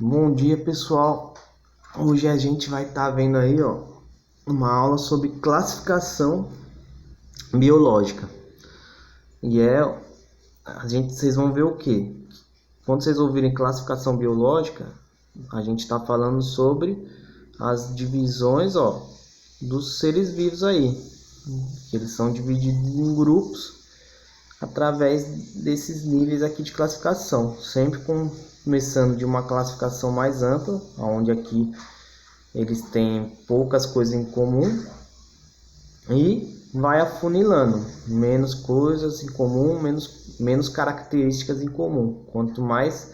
Bom dia, pessoal. Hoje a gente vai estar vendo aí, uma aula sobre classificação biológica. Vocês vão ver o quê? Quando vocês ouvirem classificação biológica, a gente está falando sobre as divisões, dos seres vivos aí. Eles são divididos em grupos através desses níveis aqui de classificação, sempre começando de uma classificação mais ampla, onde aqui eles têm poucas coisas em comum, e vai afunilando, menos coisas em comum, menos características em comum. Quanto mais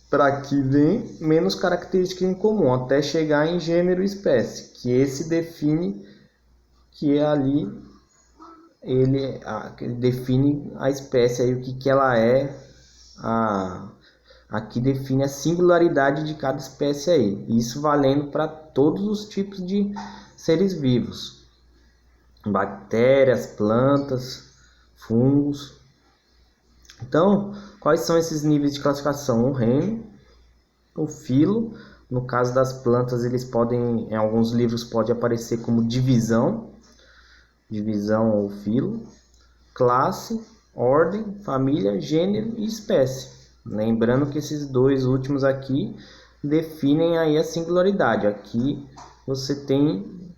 para aqui vem, menos características em comum, até chegar em gênero e espécie, que esse define que é ali ele define a espécie aí, o que ela é, aqui define a singularidade de cada espécie aí, isso valendo para todos os tipos de seres vivos, bactérias, plantas, fungos. Então, quais são esses níveis de classificação? O reino, o filo, no caso das plantas eles podem, em alguns livros pode aparecer como divisão ou filo, classe, ordem, família, gênero e espécie. Lembrando que esses dois últimos aqui definem aí a singularidade. Aqui você tem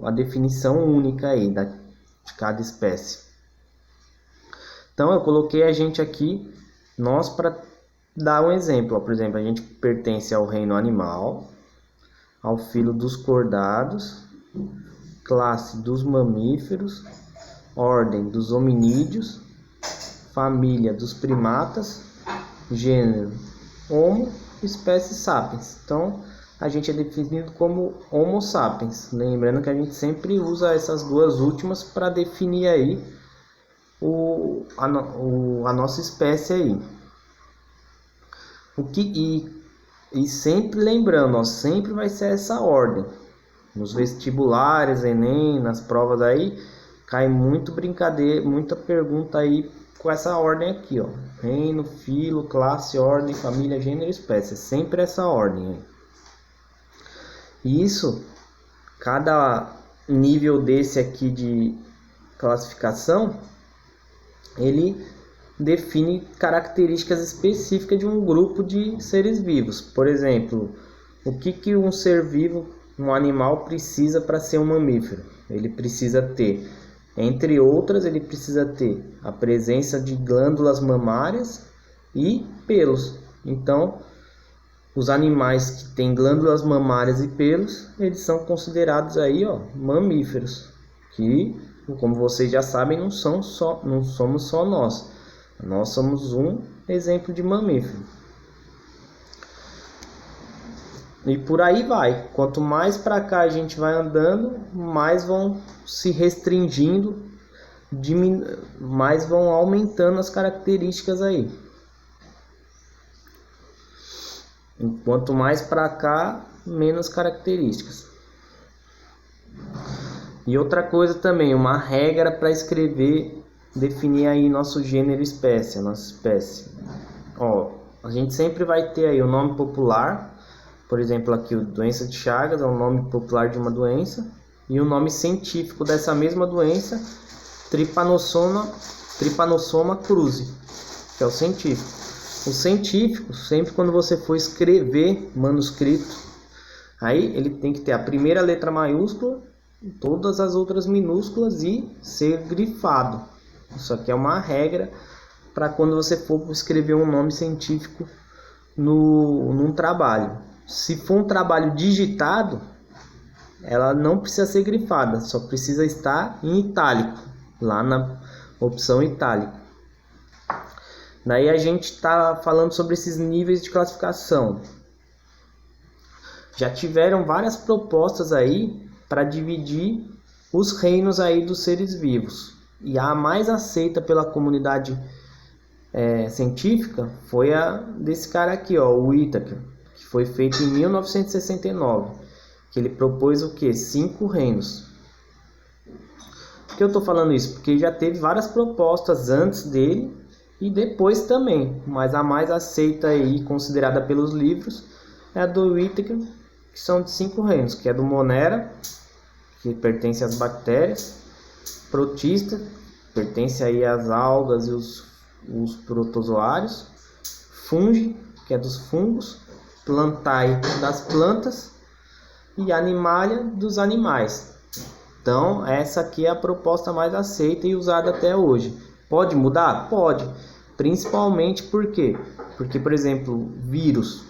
a definição única aí de cada espécie. Então eu coloquei a gente aqui, nós, para dar um exemplo. Por exemplo, a gente pertence ao reino animal, ao filo dos cordados, classe dos mamíferos, ordem dos hominídeos, família dos primatas, gênero Homo, espécie Sapiens. Então, a gente é definido como Homo sapiens. Lembrando que a gente sempre usa essas duas últimas para definir aí a nossa espécie aí. E sempre lembrando, sempre vai ser essa ordem. Nos vestibulares, Enem, nas provas aí, cai muito brincadeira, muita pergunta aí com essa ordem aqui, reino, filo, classe, ordem, família, gênero, espécie. É sempre essa ordem aí. E isso, cada nível desse aqui de classificação, ele define características específicas de um grupo de seres vivos. Por exemplo, o que um ser vivo, um animal, precisa para ser um mamífero? Ele precisa ter, entre outras, ele precisa ter a presença de glândulas mamárias e pelos. Então, os animais que têm glândulas mamárias e pelos, eles são considerados aí, mamíferos, que, como vocês já sabem, não somos só nós. Nós somos um exemplo de mamífero. E por aí vai. Quanto mais para cá a gente vai andando, mais vão se restringindo, mais vão aumentando as características aí. E quanto mais para cá, menos características. E outra coisa também, uma regra para escrever, definir aí nosso gênero e espécie, a nossa espécie. A gente sempre vai ter aí o nome popular. Por exemplo, aqui o doença de Chagas é o nome popular de uma doença, e o nome científico dessa mesma doença, Trypanosoma cruzi, que é o científico. O científico, sempre quando você for escrever manuscrito, aí ele tem que ter a primeira letra maiúscula, todas as outras minúsculas e ser grifado. Isso aqui é uma regra para quando você for escrever um nome científico num trabalho. Se for um trabalho digitado, ela não precisa ser grifada, só precisa estar em itálico, lá na opção itálico. Daí a gente está falando sobre esses níveis de classificação. Já tiveram várias propostas aí para dividir os reinos aí dos seres vivos. E a mais aceita pela comunidade científica foi a desse cara aqui, o Whittaker, que foi feito em 1969, que ele propôs o quê? 5 reinos. Por que eu estou falando isso? Porque já teve várias propostas antes dele E depois também, mas a mais aceita e considerada pelos livros é a do Whittaker, que são de 5 reinos, que é do Monera, que pertence às bactérias, Protista, pertence aí às algas e os protozoários, Fungi, que é dos fungos, Plantae, das plantas, e Animalia, dos animais. Então, essa aqui é a proposta mais aceita e usada até hoje. Pode mudar? Pode. Principalmente por quê? Porque, por exemplo, vírus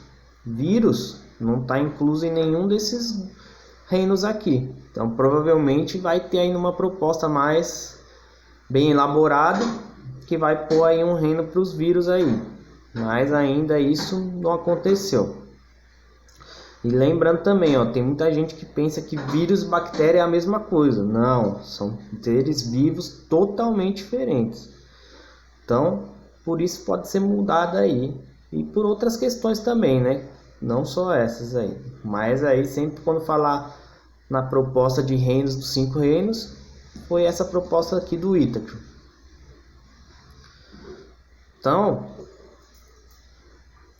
não está incluso em nenhum desses reinos aqui. Então, provavelmente vai ter aí uma proposta mais bem elaborada que vai pôr aí um reino para os vírus aí. Mas ainda isso não aconteceu. E lembrando também, ó, tem muita gente que pensa que vírus e bactéria é a mesma coisa. Não, são seres vivos totalmente diferentes. Então, por isso pode ser mudado aí. E por outras questões também, né? Não só essas aí. Mas aí sempre quando falar na proposta de reinos dos 5 reinos, foi essa proposta aqui do Whittaker. Então,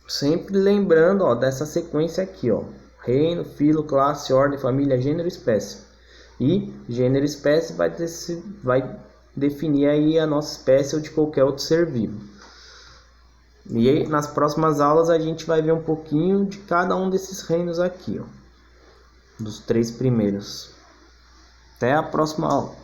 sempre lembrando, ó, dessa sequência aqui, ó: reino, filo, classe, ordem, família, gênero, espécie. E gênero e espécie vai definir aí a nossa espécie ou de qualquer outro ser vivo. E aí, nas próximas aulas a gente vai ver um pouquinho de cada um desses reinos aqui, ó, dos 3 primeiros. Até a próxima aula.